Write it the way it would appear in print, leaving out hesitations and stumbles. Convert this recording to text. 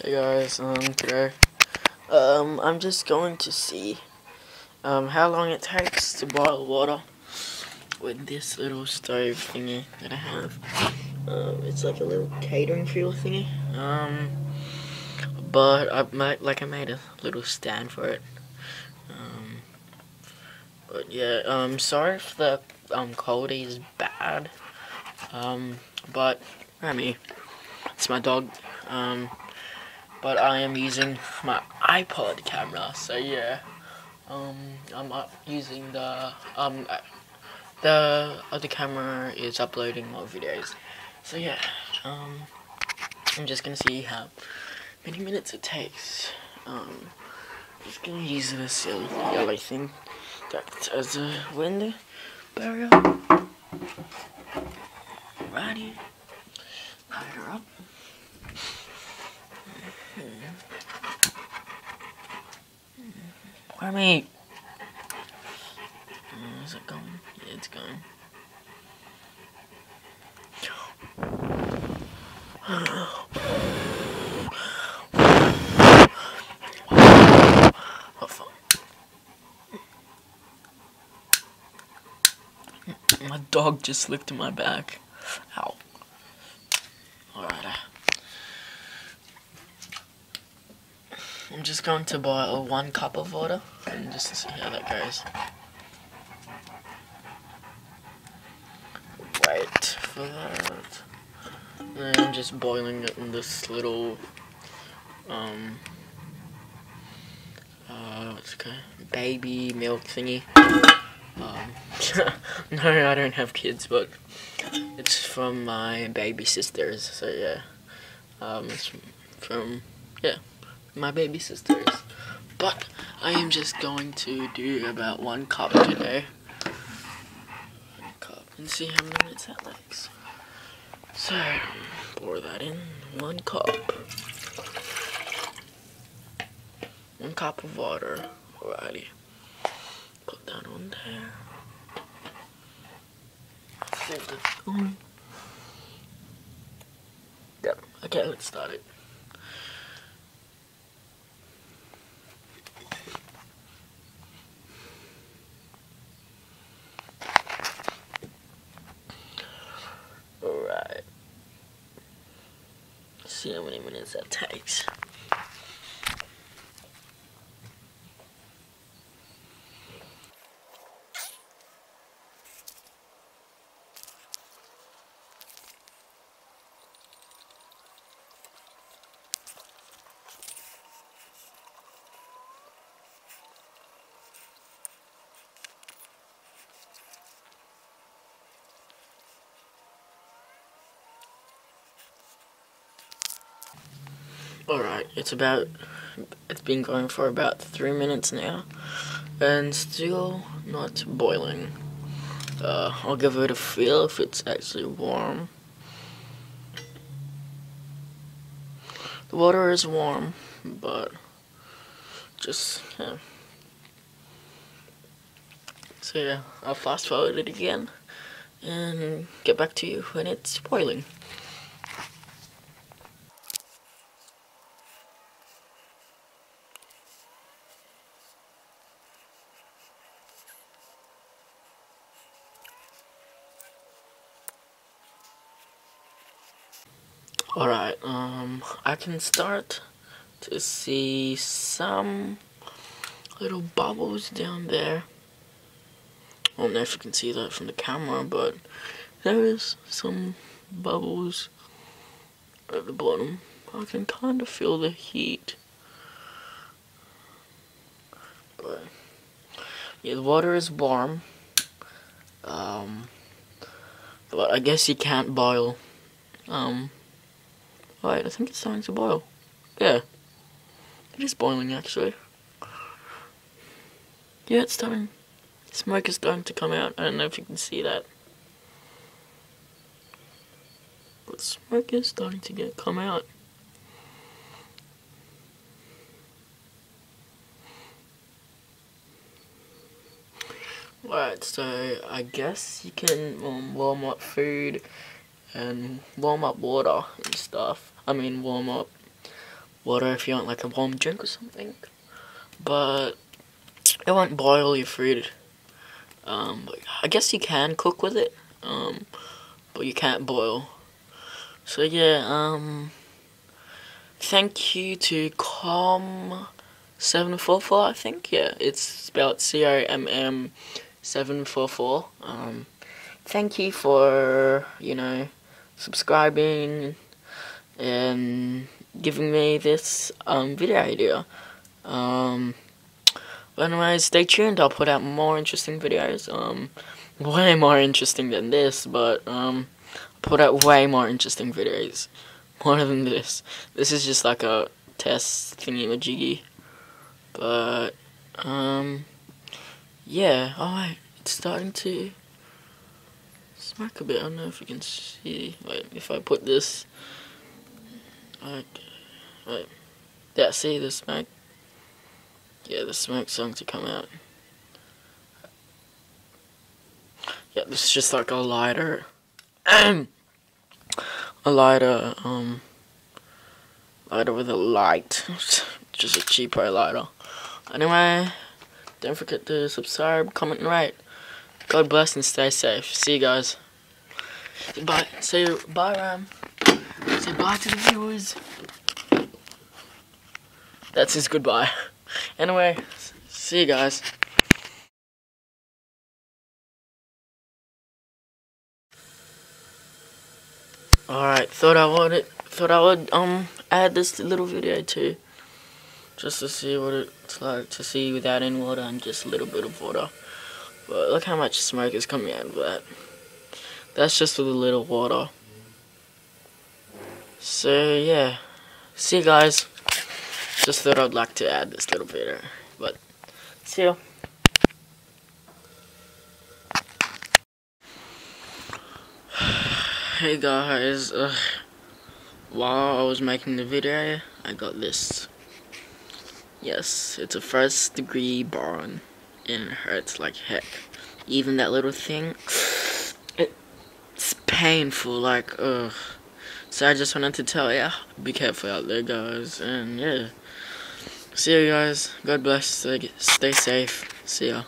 Hey guys, today, I'm just going to see, how long it takes to boil water with this little stove thingy that I have. It's like a little catering fuel thingy, but I made a little stand for it. But yeah, sorry if the, quality is bad, but, it's my dog, but I am using my iPod camera, so yeah. I'm using the other camera is uploading more videos. So yeah, I'm just gonna see how many minutes it takes. Just gonna use this yellow thing that as a window barrier. Alrighty, light her up. Is it going? Yeah, it's going. Oh, fuck. My dog just licked my back. Ow. Alright. I'm just going to boil 1 cup of water and just to see how that goes. Wait for that. And I'm just boiling it in this little what's it called? Baby milk thingy. No, I don't have kids, but it's from my baby sisters, so yeah. It's from, yeah, my baby sisters. But I am just going to do about 1 cup today. 1 cup, and see how many minutes that takes. So, pour that in, 1 cup. 1 cup of water, alrighty. Put that on there. Yep, okay, let's start it. Alright. See how many minutes that takes. Alright, it's been going for about 3 minutes now, and still not boiling. I'll give it a feel if it's actually warm. The water is warm, but just, yeah. So yeah, I'll fast forward it again, and get back to you when it's boiling. Alright, I can start to see some little bubbles down there. I don't know if you can see that from the camera, but there is some bubbles at the bottom. I can kind of feel the heat. But yeah, the water is warm. But I guess you can't boil. Wait, I think it's starting to boil. Yeah, it is boiling actually. Yeah, it's starting. Smoke is starting to come out. I don't know if you can see that. But smoke is starting to come out. Right, so I guess you can warm up food and warm up water and stuff. I mean, warm up water if you want like a warm drink or something. But it won't boil your food. But I guess you can cook with it. But you can't boil. So yeah, thank you to Com744, I think. Yeah, it's spelled COMM 744. Thank you for, subscribing and giving me this video idea. But anyway, stay tuned. I'll put out more interesting videos. Way more interesting than this, but put out way more interesting videos. More than this. This is just like a test thingy-majiggy. But yeah. Alright, it's starting to smoke a bit. I don't know if you can see. Wait, if I put this, wait, yeah, see the smoke? Yeah, the smoke's starting to come out. Yeah, this is just like a lighter, lighter with a light. Just a cheaper lighter. Anyway, don't forget to subscribe, comment, and rate. God bless and stay safe. See you guys. Bye. Say bye, Ram. Say bye to the viewers. That's his goodbye. Anyway, see you guys. Alright, thought I would add this little video too. Just to see what it's like to see without any water and just a little bit of water. But look how much smoke is coming out of that. That's just with a little water. So yeah, see you guys. Just thought I'd like to add this little video. But see ya. Hey guys, while I was making the video, I got this. Yes, it's a 1st degree burn, and it hurts like heck. Even that little thing, it's painful, like, ugh. So I just wanted to tell ya, be careful out there, guys, and yeah. See you guys, God bless, stay safe, see ya.